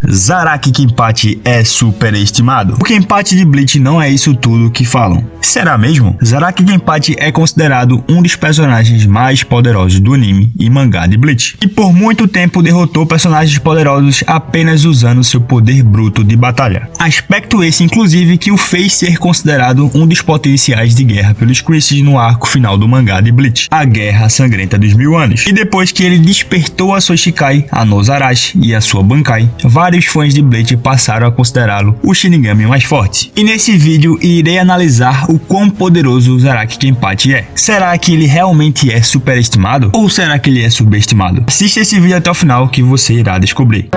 Zaraki Kenpachi é superestimado. O Kenpachi de Bleach não é isso tudo que falam. Será mesmo? Zaraki Kenpachi é considerado um dos personagens mais poderosos do anime e mangá de Bleach, e por muito tempo derrotou personagens poderosos apenas usando seu poder bruto de batalha. Aspecto esse, inclusive, que o fez ser considerado um dos potenciais de guerra pelos Christies no arco final do mangá de Bleach, a Guerra Sangrenta dos Mil Anos. E depois que ele despertou a sua Shikai, a Nozarashi e a sua Bankai, vários fãs de Bleach passaram a considerá-lo o Shinigami mais forte. E nesse vídeo irei analisar o quão poderoso o Zaraki Kenpachi é. Será que ele realmente é superestimado? Ou será que ele é subestimado? Assista esse vídeo até o final que você irá descobrir.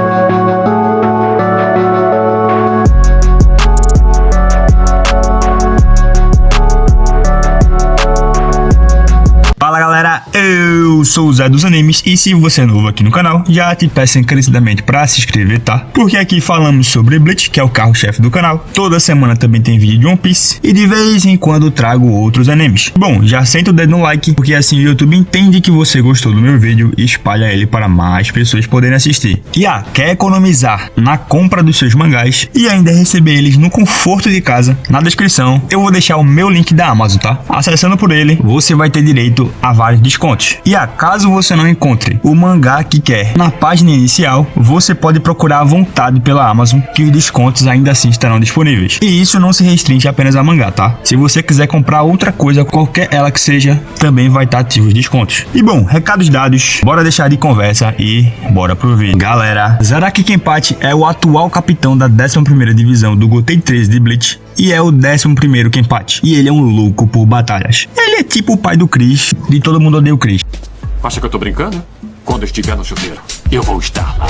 Fala galera, eu sou o Zé dos Animes e se você é novo aqui no canal, já te peço encarecidamente para se inscrever, tá? Porque aqui falamos sobre Bleach, que é o carro-chefe do canal. Toda semana também tem vídeo de One Piece e de vez em quando trago outros animes. Bom, já senta o dedo no like, porque assim o YouTube entende que você gostou do meu vídeo e espalha ele para mais pessoas poderem assistir. E quer economizar na compra dos seus mangás e ainda receber eles no conforto de casa? Na descrição eu vou deixar o meu link da Amazon, tá? Acessando por ele, você vai ter direito a vários descontos. E caso você não encontre o mangá que quer na página inicial, você pode procurar à vontade pela Amazon, que os descontos ainda assim estarão disponíveis. E isso não se restringe apenas a mangá, tá? Se você quiser comprar outra coisa, qualquer ela que seja, também vai estar ativo os descontos. E bom, recados dados, bora deixar de conversa e bora pro vídeo. Galera, Zaraki Kenpachi é o atual capitão da 11ª divisão do Gotei 13 de Bleach e é o 11º Kenpachi. E ele é um louco por batalhas. Ele é tipo o pai do Chris, de Todo Mundo Odeia o Chris. Acha que eu tô brincando? Quando eu estiver no chuveiro, eu vou estar lá.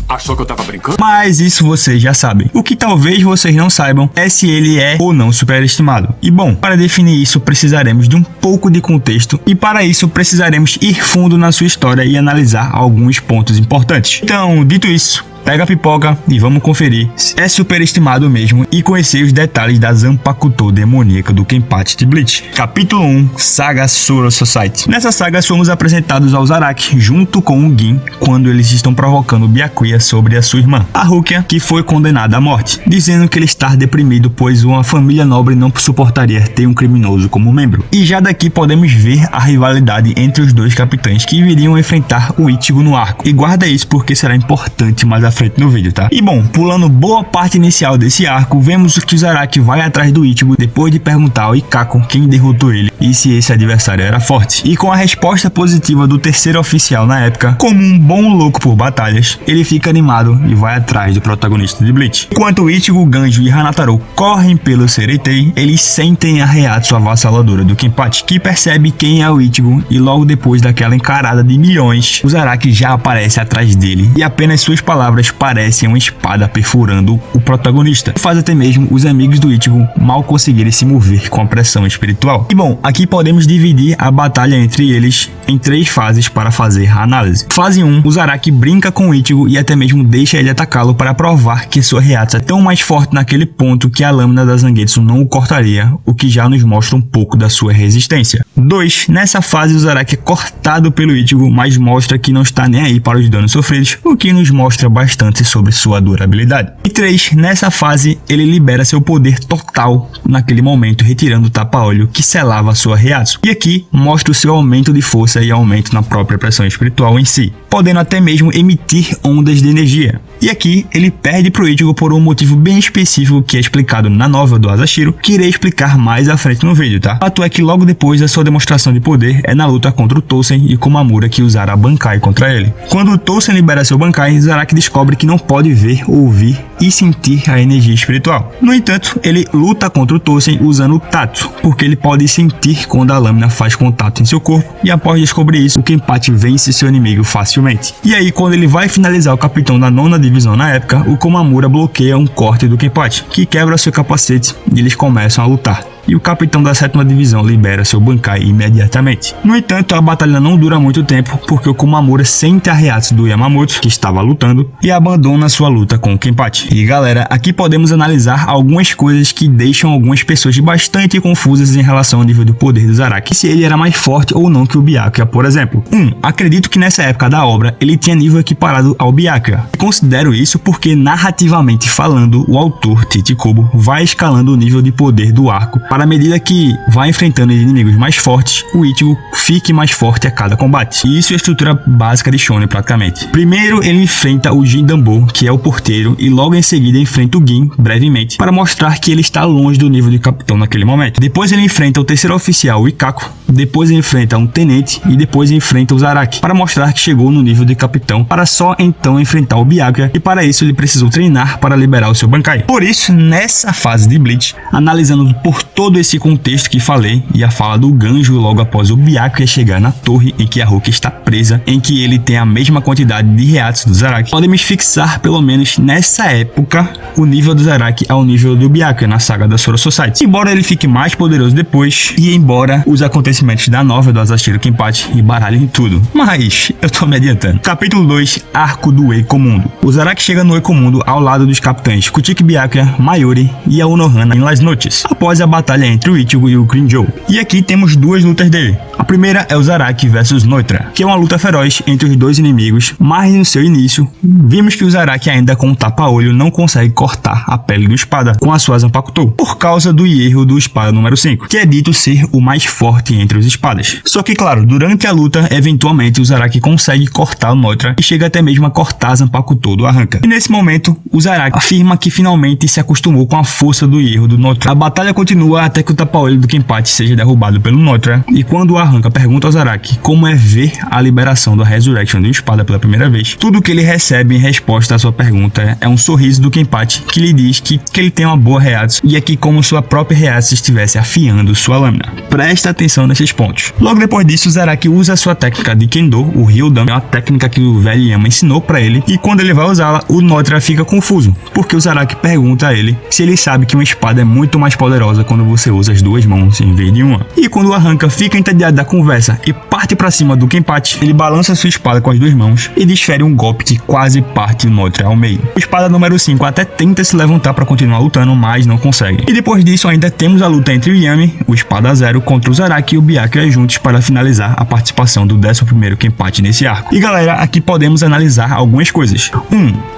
Achou que eu tava brincando? Mas isso vocês já sabem. O que talvez vocês não saibam é se ele é ou não superestimado. E bom, para definir isso precisaremos de um pouco de contexto e para isso precisaremos ir fundo na sua história e analisar alguns pontos importantes. Então, dito isso, pega a pipoca e vamos conferir se é superestimado mesmo e conhecer os detalhes da Zanpakuto demoníaca do Kenpachi de Bleach. Capítulo 1, Saga Soro Society. Nessa saga somos apresentados ao Zaraki junto com o Gin quando eles estão provocando Byakuya sobre a sua irmã, a Rukia, que foi condenada à morte, dizendo que ele está deprimido pois uma família nobre não suportaria ter um criminoso como membro. E já daqui podemos ver a rivalidade entre os dois capitães que viriam enfrentar o Ichigo no arco. E guarda isso porque será importante mais à frente no vídeo, tá? E bom, pulando boa parte inicial desse arco, vemos que o Zaraki vai atrás do Ichigo depois de perguntar ao Ikako quem derrotou ele e se esse adversário era forte. E com a resposta positiva do terceiro oficial na época, como um bom louco por batalhas, ele fica animado e vai atrás do protagonista de Bleach. Enquanto Ichigo, Ganjo e Hanataro correm pelo Sereitei, eles sentem a reação avassaladora do Kenpachi, que percebe quem é o Ichigo e logo depois daquela encarada de milhões, o Zaraki já aparece atrás dele e apenas suas palavras parecem uma espada perfurando o protagonista. Faz até mesmo os amigos do Ichigo mal conseguirem se mover com a pressão espiritual. E bom, aqui podemos dividir a batalha entre eles em 3 fases para fazer a análise. Fase 1, o Zaraki brinca com o Ichigo e até mesmo deixa ele atacá-lo para provar que sua reação é tão mais forte naquele ponto que a lâmina da Zangetsu não o cortaria, o que já nos mostra um pouco da sua resistência. 2, nessa fase o Zaraki é cortado pelo Ichigo, mas mostra que não está nem aí para os danos sofridos, o que nos mostra bastante sobre sua durabilidade. E 3, nessa fase ele libera seu poder total naquele momento, retirando o tapa-olho que selava sua reação. E aqui mostra o seu aumento de força e aumento na própria pressão espiritual em si, podendo até mesmo emitir ondas de energia. E aqui ele perde pro Ichigo por um motivo bem específico que é explicado na novel do Asashiro, que irei explicar mais à frente no vídeo, tá? O fato é que logo depois da sua demonstração de poder é na luta contra o Tousen e Komamura que usaram a Bankai contra ele. Quando o Tousen libera seu Bankai, Zaraki descobre que não pode ver, ouvir e sentir a energia espiritual. No entanto, ele luta contra o Tousen usando o tato, porque ele pode sentir quando a lâmina faz contato em seu corpo, e após descobrir isso, o Kenpachi vence seu inimigo facilmente. E aí, quando ele vai finalizar o capitão da 9ª divisão na época, o Komamura bloqueia um corte do Kenpachi, que quebra seu capacete e eles começam a lutar. e o capitão da 7ª divisão libera seu Bankai imediatamente. No entanto, a batalha não dura muito tempo porque o Komamura sente a Heiatsu do Yamamoto, que estava lutando, e abandona sua luta com o Kenpachi. E galera, aqui podemos analisar algumas coisas que deixam algumas pessoas bastante confusas em relação ao nível do poder do Zaraki, se ele era mais forte ou não que o Byakuya, por exemplo. Acredito que nessa época da obra ele tinha nível equiparado ao Byakuya. Considero isso porque, narrativamente falando, o autor Tite Kubo vai escalando o nível de poder do arco para, à medida que vai enfrentando inimigos mais fortes, o Ichigo fique mais forte a cada combate. E isso é a estrutura básica de Shonen praticamente. Primeiro ele enfrenta o Jin Danbo, que é o porteiro, e logo em seguida enfrenta o Gin brevemente, para mostrar que ele está longe do nível de capitão naquele momento. Depois ele enfrenta o terceiro oficial, o Ikako, depois ele enfrenta um tenente e depois enfrenta o Zaraki, para mostrar que chegou no nível de capitão, para só então enfrentar o Byakuya, e para isso ele precisou treinar para liberar o seu Bankai. Por isso, nessa fase de Bleach, analisando por todo esse contexto que falei e a fala do Ganjo logo após o Byakuya chegar na torre em que a Rukia está presa, em que ele tem a mesma quantidade de Heiatsu do Zaraki, podemos fixar pelo menos nessa época o nível do Zaraki ao nível do Byakuya na saga da Soro Society. Embora ele fique mais poderoso depois e embora os acontecimentos da novela do Asashiro Kenpachi embaralhem tudo, mas eu tô me adiantando. Capítulo 2, Arco do Eikomundo. O Zaraki chega no Eikomundo ao lado dos capitães Kuchiki Byakuya, Mayuri e a Unohana em Las Noches, após a batalha entre o Ichigo e o Grimmjow. E aqui temos duas lutas dele. A primeira é o Zaraki vs Noitra, que é uma luta feroz entre os dois inimigos, mas no seu início, vimos que o Zaraki ainda com um tapa-olho não consegue cortar a pele do espada com a sua Zanpakuto, por causa do erro do espada número 5, que é dito ser o mais forte entre os espadas. Só que claro, durante a luta, eventualmente o Zaraki consegue cortar o Noitra e chega até mesmo a cortar a Zanpakuto do Arranca. E nesse momento, o Zaraki afirma que finalmente se acostumou com a força do erro do Noitra. A batalha continua até que o tapa-olho do Kenpachi seja derrubado pelo Noitra, e quando o Arranca pergunta ao Zaraki como é ver a liberação da Resurrection do espada pela primeira vez, tudo que ele recebe em resposta à sua pergunta é um sorriso do Kenpachi que lhe diz que ele tem uma boa Heiatsu e é que como sua própria Heiatsu estivesse afiando sua lâmina. Presta atenção nesses pontos. Logo depois disso, o Zaraki usa a sua técnica de Kendo, o Ryudan, é uma técnica que o velho Yama ensinou pra ele, e quando ele vai usá-la, o Noitra fica confuso, porque o Zaraki pergunta a ele se ele sabe que uma espada é muito mais poderosa quando você usa as duas mãos em vez de uma. E quando o Arranca fica entediado da conversa e parte pra cima do Kenpachi, ele balança sua espada com as duas mãos e desfere um golpe que quase parte o Noitra ao meio. O espada número 5 até tenta se levantar para continuar lutando, mas não consegue. E depois disso ainda temos a luta entre o Yami, o espada 0, contra o Zaraki e o Byakuya juntos para finalizar a participação do 11º Kenpachi nesse arco. E galera, aqui podemos analisar algumas coisas.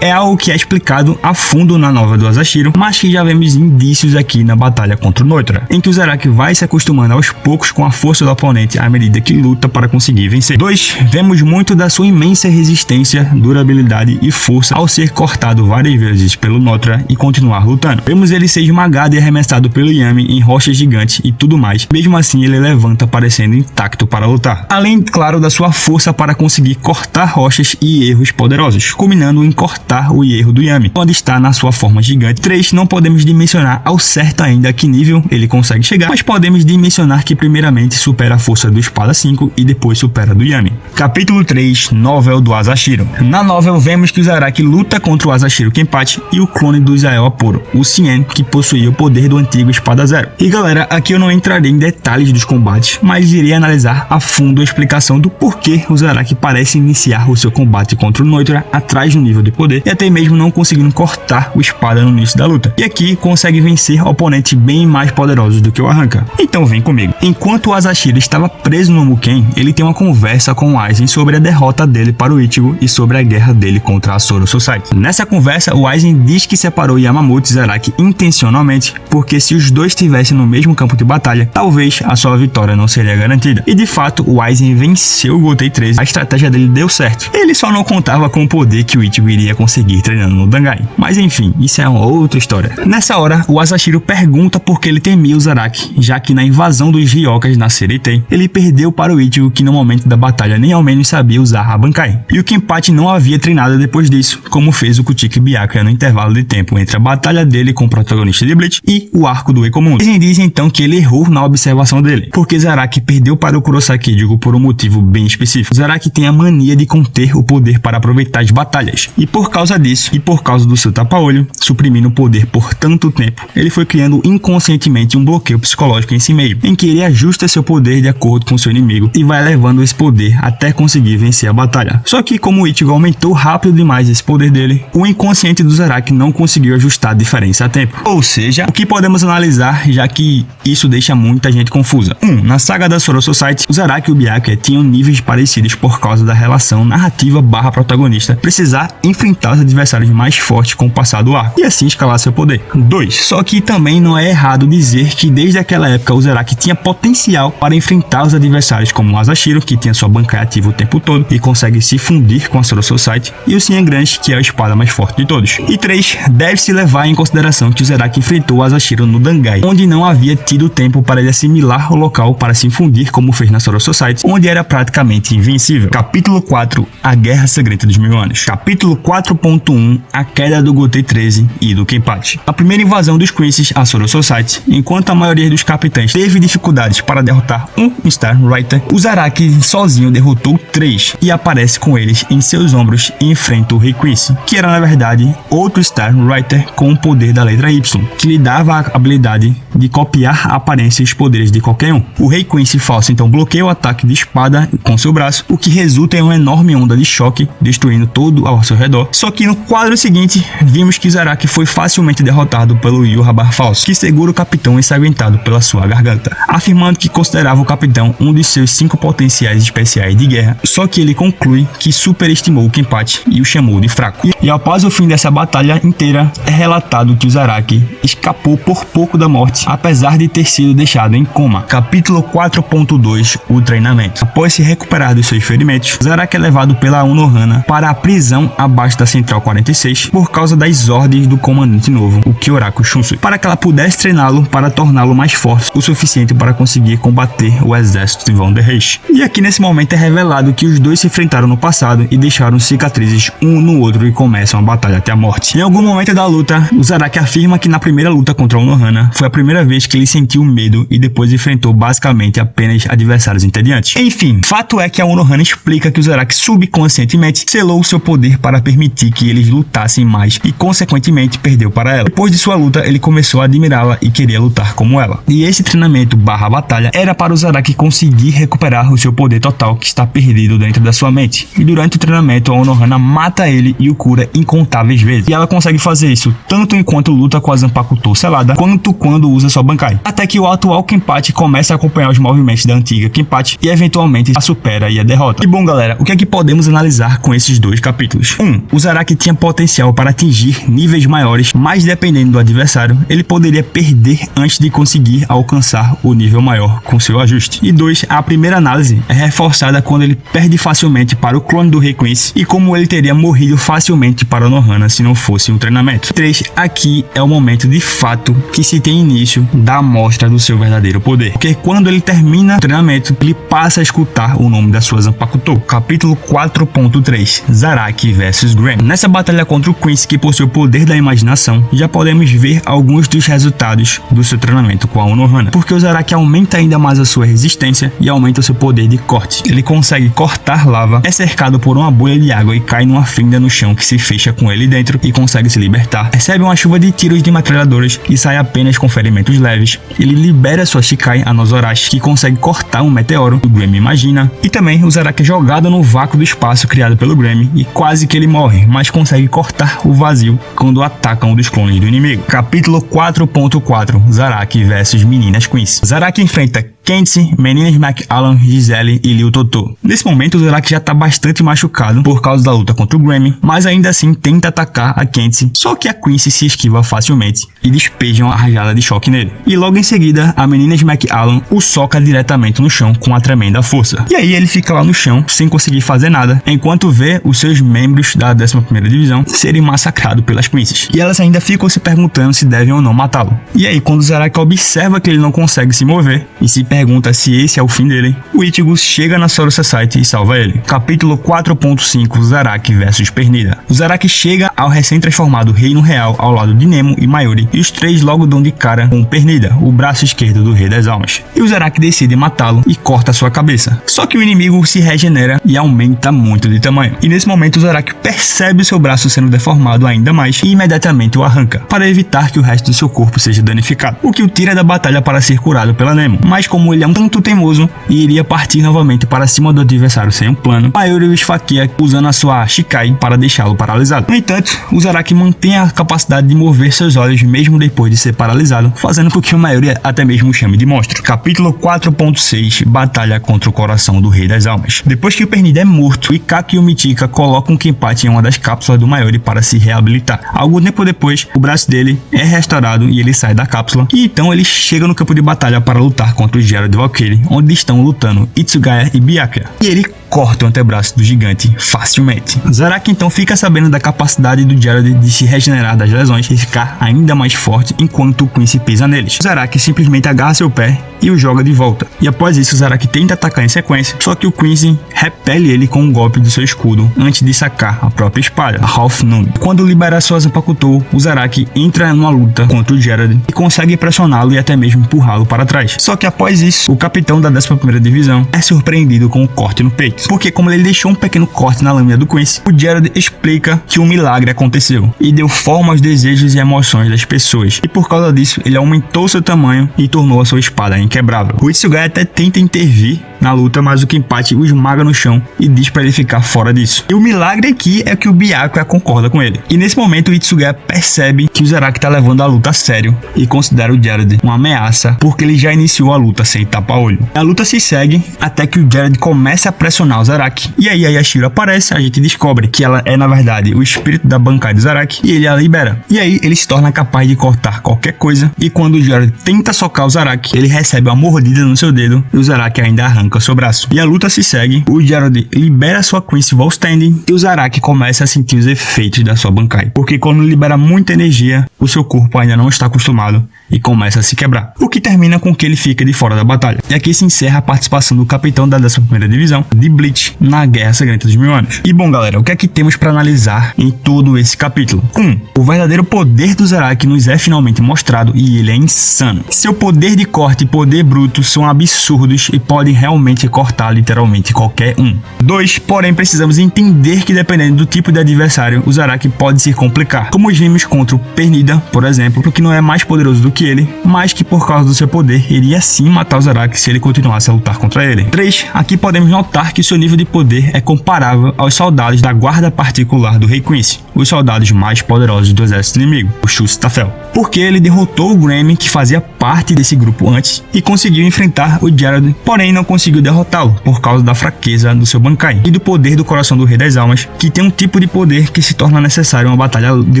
É algo que é explicado a fundo na novela do Asashiro, mas que já vemos indícios aqui na batalha contra o Noitra, em que o Zaraki vai se acostumando aos poucos com a força do oponente à medida que luta para conseguir vencer. 2. Vemos muito da sua imensa resistência, durabilidade e força ao ser cortado várias vezes pelo Noitra e continuar lutando. Vemos ele ser esmagado e arremessado pelo Yami em rochas gigantes e tudo mais. Mesmo assim, ele levanta parecendo intacto para lutar. Além, claro, da sua força para conseguir cortar rochas e erros poderosos, culminando em cortar o erro do Yami, quando está na sua forma gigante. 3. Não podemos dimensionar ao certo ainda a que nível ele consegue chegar, mas podemos dimensionar que primeiramente supera a força do espada 5 e depois supera a do Yami. Capítulo 3, Novel do Asashiro. Na novel vemos que o Zaraki luta contra o Asashiro Kenpachi e o clone do Israel Aporo, o Cien, que possuía o poder do antigo espada 0. E galera, aqui eu não entrarei em detalhes dos combates, mas irei analisar a fundo a explicação do porquê o Zaraki parece iniciar o seu combate contra o Noitra atrás do nível de poder e até mesmo não conseguindo cortar o espada no início da luta. E aqui consegue vencer oponentes bem mais poderosos do que o Arranca. Então vem comigo. Enquanto o Asashiro estava preso no Muken, ele tem uma conversa com o Aizen sobre a derrota dele para o Ichigo e sobre a guerra dele contra a Soro Society. Nessa conversa, o Aizen diz que separou Yamamoto e Zaraki intencionalmente, porque se os dois estivessem no mesmo campo de batalha, talvez a sua vitória não seria garantida. E de fato, o Aizen venceu o Gotei 13, a estratégia dele deu certo. Ele só não contava com o poder que o Ichigo iria conseguir treinando no Dangai. Mas enfim, isso é uma outra história. Nessa hora, o Asashiro pergunta por que ele temia o Zaraki, já que na invasão dos Ryokas na Seritei, ele ele perdeu para o Ichigo, que no momento da batalha nem ao menos sabia usar a Bankai. E o Kenpachi não havia treinado depois disso, como fez o Kuchiki Byakuya no intervalo de tempo entre a batalha dele com o protagonista de Bleach e o arco do Ecomundo. Eles dizem então que ele errou na observação dele, porque Zaraki perdeu para o Kurosaki Ichigo por um motivo bem específico. Zaraki tem a mania de conter o poder para aproveitar as batalhas, e por causa disso, e por causa do seu tapa-olho, suprimindo o poder por tanto tempo, ele foi criando inconscientemente um bloqueio psicológico em si mesmo, em que ele ajusta seu poder de acordo com seu inimigo e vai levando esse poder até conseguir vencer a batalha. Só que como o Ichigo aumentou rápido demais esse poder dele, o inconsciente do Zaraki não conseguiu ajustar a diferença a tempo. Ou seja, o que podemos analisar, já que isso deixa muita gente confusa. Na saga da Zoro Society, o Zaraki e o Byakuya tinham níveis parecidos por causa da relação narrativa barra protagonista precisar enfrentar os adversários mais fortes com o passar do arco, e assim escalar seu poder. 2. Só que também não é errado dizer que desde aquela época o Zaraki tinha potencial para enfrentar os adversários como o Asashiro, que tinha sua Bankai ativa o tempo todo e consegue se fundir com a Zoro Society, e o Shinigami, que é a espada mais forte de todos. E 3. Deve-se levar em consideração que o Zaraki enfrentou o Asashiro no Dangai, onde não havia tido tempo para ele assimilar o local para se fundir como fez na Zoro Society, onde era praticamente invencível. Capítulo 4. A Guerra Secreta dos Mil Anos. Capítulo 4.1. A queda do Gotei 13 e do Kenpachi. A primeira invasão dos Quincy's à Zoro Society, enquanto a maioria dos capitães teve dificuldades para derrotar um Star Writer, o Zaraki sozinho derrotou 3 e aparece com eles em seus ombros e enfrenta o Rei Quincy, que era na verdade outro Star Writer com o poder da letra Y, que lhe dava a habilidade de copiar a aparência e os poderes de qualquer um. O Rei Quincy falso então bloqueia o ataque de espada com seu braço, o que resulta em uma enorme onda de choque, destruindo todo ao seu redor. Só que no quadro seguinte, vimos que Zaraki foi facilmente derrotado pelo Yhwach falso, que segura o capitão ensanguentado pela sua garganta, afirmando que considerava o capitão um de seus 5 potenciais especiais de guerra, só que ele conclui que superestimou o Kenpachi e o chamou de fraco. E após o fim dessa batalha inteira, é relatado que o Zaraki escapou por pouco da morte, apesar de ter sido deixado em coma. Capítulo 4.2. O treinamento. Após se recuperar dos seus ferimentos, Zaraki é levado pela Unohana para a prisão abaixo da Central 46 por causa das ordens do comandante novo, o Kyoraku Shunsui, para que ela pudesse treiná-lo para torná-lo mais forte o suficiente para conseguir combater o exército de Von der Reich. E aqui nesse momento é revelado que os dois se enfrentaram no passado e deixaram cicatrizes um no outro e começam a batalha até a morte. Em algum momento da luta, o Zaraki afirma que na primeira luta contra a Unohana foi a primeira vez que ele sentiu medo e depois enfrentou basicamente apenas adversários entediantes. Enfim, fato é que a Unohana explica que o Zaraki subconscientemente selou seu poder para permitir que eles lutassem mais e consequentemente perdeu para ela. Depois de sua luta, ele começou a admirá-la e queria lutar como ela. E esse treinamento barra batalha era para o Zaraki conseguir recuperar o seu poder total que está perdido dentro da sua mente. E durante o treinamento, a Unohana mata ele e o cura incontáveis vezes. E ela consegue fazer isso tanto enquanto luta com a Zanpakuto selada, quanto quando usa sua Bankai. Até que o atual Kenpachi começa a acompanhar os movimentos da antiga Kenpachi e eventualmente a supera e a derrota. E bom galera, o que é que podemos analisar com esses dois capítulos? 1. O Zaraki tinha potencial para atingir níveis maiores, mas dependendo do adversário, ele poderia perder antes de conseguir alcançar o nível maior com seu ajuste. E 2. A primeira análise é reforçada quando ele perde facilmente para o clone do Rei Quincy e como ele teria morrido facilmente para Unohana se não fosse um treinamento. 3. Aqui é o momento de fato que se tem início da amostra do seu verdadeiro poder, porque quando ele termina o treinamento, ele passa a escutar o nome da sua Zanpakuto. Capítulo 4.3. Zaraki vs Graham. Nessa batalha contra o Quincy, que possui o poder da imaginação, já podemos ver alguns dos resultados do seu treinamento com a Unohana, porque o Zaraki aumenta ainda mais a sua resistência e aumenta o seu poder de corte. Ele consegue cortar lava, é cercado por uma bolha de água e cai numa fenda no chão que se fecha com ele dentro e consegue se libertar. Recebe uma chuva de tiros de metralhadoras e sai apenas com ferimentos leves. Ele libera sua Shikai, a Nozorashi, que consegue cortar um meteoro do Graham imagina, e também o Zaraki é jogado no vácuo do espaço criado pelo Graham e quase que ele morre, mas consegue cortar o vazio quando ataca um dos clones do inimigo. Capítulo 4.4. Zaraki vs Meninas Quincy. Zaraki enfrenta Kenshi, Meninas McAllen, Giselle e Liu Totô. Nesse momento, o Zaraki já está bastante machucado por causa da luta contra o Grammy, mas ainda assim tenta atacar a Kenshi, só que a Quincy se esquiva facilmente e despejam a rajada de choque nele. E logo em seguida, a Meninas McAllen o soca diretamente no chão com uma tremenda força. E aí ele fica lá no chão, sem conseguir fazer nada, enquanto vê os seus membros da 11ª Divisão serem massacrados pelas Quincy's. E elas ainda ficam se perguntando se devem ou não matá-lo. E aí, quando o Zaraki observa que ele não consegue se mover e se pergunta se esse é o fim dele, o Ichigo chega na Soul Society e salva ele. Capítulo 4.5 Zaraki vs Pernida. O Zaraki chega ao recém-transformado Reino Real ao lado de Nemo e Mayuri, e os três logo dão de cara com Pernida, o braço esquerdo do Rei das Almas. E o Zaraki decide matá-lo e corta sua cabeça. Só que o inimigo se regenera e aumenta muito de tamanho. E nesse momento o Zaraki percebe seu braço sendo deformado ainda mais e imediatamente o arranca, para evitar que o resto do seu corpo seja danificado, o que o tira da batalha para ser curado pela Nemo. Mas como ele é um tanto teimoso e iria partir novamente para cima do adversário sem um plano, Mayuri o esfaqueia usando a sua Shikai para deixá-lo paralisado. No entanto, o Zaraki mantém a capacidade de mover seus olhos mesmo depois de ser paralisado, fazendo com que o Mayuri até mesmo o chame de monstro. Capítulo 4.6 Batalha contra o coração do Rei das Almas. Depois que o Pernida é morto, Ikaki e o Michika colocam o Kenpachi em uma das cápsulas do Mayuri para se reabilitar. Algum tempo depois, o braço dele é restaurado e ele sai da cápsula, e então ele chega no campo de batalha para lutar contra o Gerald Valkyrie, onde estão lutando Itsugaya e Byakuya, e ele corta o antebraço do gigante facilmente. Zaraki então fica sabendo da capacidade do Gerald de se regenerar das lesões e ficar ainda mais forte enquanto o Quincy pisa neles. Zaraki simplesmente agarra seu pé e o joga de volta. E após isso, Zaraki tenta atacar em sequência, só que o Quincy repele ele com um golpe do seu escudo antes de sacar a própria espada, a Half Moon. Quando libera sua Zanpakuto, o Zaraki entra numa luta contra o Gerald e consegue pressioná-lo e até mesmo empurrá-lo para trás. Só que após isso, o capitão da 11ª divisão é surpreendido com um corte no peito, porque como ele deixou um pequeno corte na lâmina do Quincy, o Gerald explica que um milagre aconteceu e deu forma aos desejos e emoções das pessoas, e por causa disso ele aumentou seu tamanho e tornou a sua espada inquebrável. O Itsugaya até tenta intervir na luta, mas o Kenpachi o esmaga no chão e diz para ele ficar fora disso. E o milagre aqui é que o Byakuya concorda com ele. E nesse momento o Itsugaya percebe que o Zaraki tá levando a luta a sério e considera o Gerald uma ameaça, porque ele já iniciou a luta sem tapa-olho. A luta se segue até que o Gerald começa a pressionar o Zaraki, e aí a Yashiro aparece, a gente descobre que ela é na verdade o espírito da Bankai do Zaraki, e ele a libera. E aí ele se torna capaz de cortar qualquer coisa, e quando o Gerald tenta socar o Zaraki, ele recebe uma mordida no seu dedo e o Zaraki ainda arranca seu braço. E a luta se segue, o Gerald libera sua Quincy Wall Standing e o Zaraki começa a sentir os efeitos da sua Bankai, porque quando libera muita energia, o seu corpo ainda não está acostumado e começa a se quebrar, o que termina com que ele fica de fora da batalha. E aqui se encerra a participação do capitão da 11ª divisão de Bleach na Guerra Sangrenta dos Mil Anos. E bom galera, o que é que temos para analisar em todo esse capítulo? 1. O verdadeiro poder do Zaraki nos é finalmente mostrado e ele é insano. Seu poder de corte e poder bruto são absurdos e podem realmente cortar literalmente qualquer um. 2. Porém precisamos entender que dependendo do tipo de adversário, o Zaraki pode se complicar, como os vimos contra o Pernida, por exemplo, que não é mais poderoso do que ele, mas que por causa do seu poder iria sim matar o Zaraki se ele continuasse a lutar contra ele. 3. Aqui podemos notar que seu nível de poder é comparável aos soldados da guarda particular do Rei Quincy, os soldados mais poderosos do exército inimigo, o Shustafel, porque ele derrotou o Grammy, que fazia parte desse grupo antes, e conseguiu enfrentar o Gerald, porém não conseguiu derrotá-lo por causa da fraqueza do seu Bankai e do poder do coração do Rei das Almas, que tem um tipo de poder que se torna necessário uma batalha de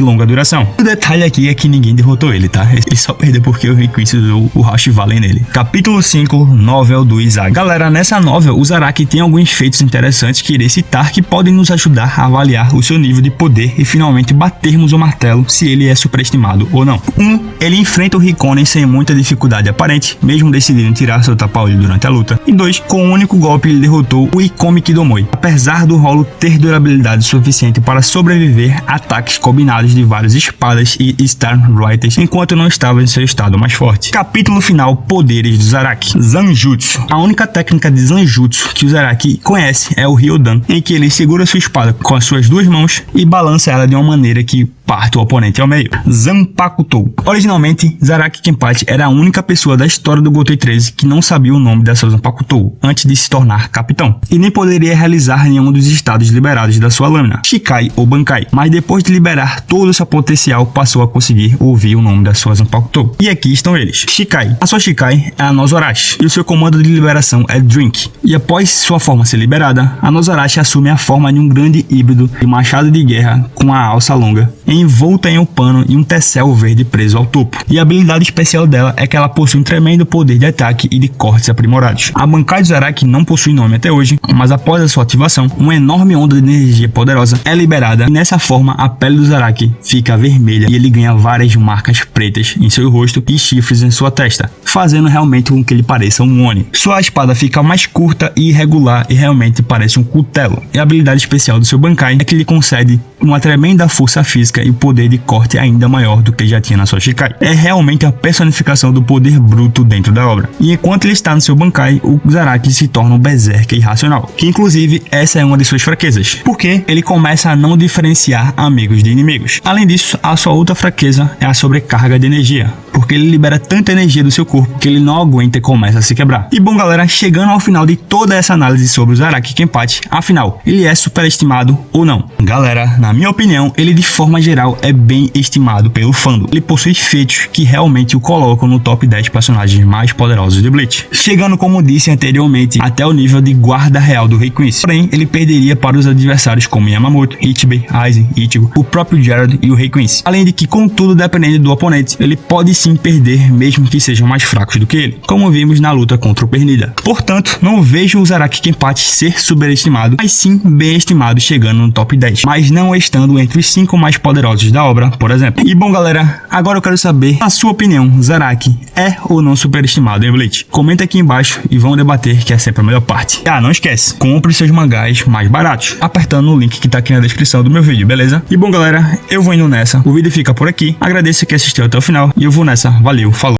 longa duração. O detalhe aqui é que ninguém derrotou ele, tá? Ele só perdeu porque o Rei Quincy usou o Rush Valley nele. Capítulo 5, Novel do Izagi. Galera, nessa novel, o Zaraki tem alguns feitos interessantes que irei citar que podem nos ajudar a avaliar o seu nível de poder e finalmente batermos o martelo se ele é superestimado ou não. 1. Ele enfrenta o Hikonen sem muita dificuldade aparente, mesmo decidindo tirar seu tapa-olho durante a luta. E 2. Com um único golpe ele derrotou o Ikomi Kidomoi, apesar do rolo ter durabilidade suficiente para sobreviver a ataques combinados de várias espadas e Starlighters, enquanto não estava em seu estado mais forte. Capítulo final, poderes do Zaraki. Zanjutsu. A única técnica de Zanjutsu que o Zaraki conhece é o Ryodan, em que ele segura sua espada com as suas duas mãos e balança ela de uma maneira que parte o oponente ao meio. Zanpakuto. Originalmente, Zaraki Kenpachi era a única pessoa da história do Gotei 13 que não sabia o nome da sua Zanpakuto antes de se tornar capitão, e nem poderia realizar nenhum dos estados liberados da sua lâmina, Shikai ou Bankai, mas depois de liberar todo o seu potencial, passou a conseguir ouvir o nome da sua Zanpakuto. E aqui estão eles. Shikai. A sua Shikai é a Nozorashi, e o seu comando de liberação é Drink. E após sua forma ser liberada, a Nozorashi assume a forma de um grande híbrido de machado de guerra com a alça longa, envolta em um pano e um tecel verde preso ao topo. E a habilidade especial dela é que ela possui um tremendo poder de ataque e de cortes aprimorados. A Bankai do Zaraki não possui nome até hoje, mas após a sua ativação, uma enorme onda de energia poderosa é liberada e nessa forma a pele do Zaraki fica vermelha e ele ganha várias marcas pretas em seu rosto e chifres em sua testa, fazendo realmente com que ele pareça um Oni. Sua espada fica mais curta e irregular e realmente parece um cutelo. E a habilidade especial do seu Bankai é que lhe concede uma tremenda força física e o poder de corte ainda maior do que já tinha na sua Shikai. É realmente a personificação do poder bruto dentro da obra. E enquanto ele está no seu Bankai, o Zaraki se torna um berserker irracional, que inclusive essa é uma de suas fraquezas, porque ele começa a não diferenciar amigos de inimigos. Além disso, a sua outra fraqueza é a sobrecarga de energia, porque ele libera tanta energia do seu corpo que ele não aguenta e começa a se quebrar. E bom galera, chegando ao final de toda essa análise sobre o Zaraki Kenpachi, afinal, ele é superestimado ou não? Galera, na minha opinião, ele de forma geral é bem estimado pelo fandom. Ele possui feitos que realmente o colocam no top 10 personagens mais poderosos de Bleach, chegando, como disse anteriormente, até o nível de guarda real do Rei Quincy. Porém, ele perderia para os adversários como Yamamoto, Ichibe, Aizen, Ichigo, o próprio Gerald e o Rei Quincy. Além de que, contudo, dependendo do oponente, ele pode sim perder mesmo que sejam mais fracos do que ele, como vimos na luta contra o Pernida. Portanto, não vejo o Zaraki Kenpachi ser superestimado, mas sim bem estimado, chegando no top 10, mas não estando entre os 5 mais poderosos da obra, por exemplo. E bom galera, agora eu quero saber a sua opinião, Zaraki é ou não superestimado em Bleach? Comenta aqui embaixo e vamos debater, que é sempre a melhor parte. Ah, não esquece, compre seus mangás mais baratos, apertando o link que tá aqui na descrição do meu vídeo, beleza? E bom galera, eu vou indo nessa, o vídeo fica por aqui, agradeço que assistiu até o final e eu vou nessa, valeu, falou!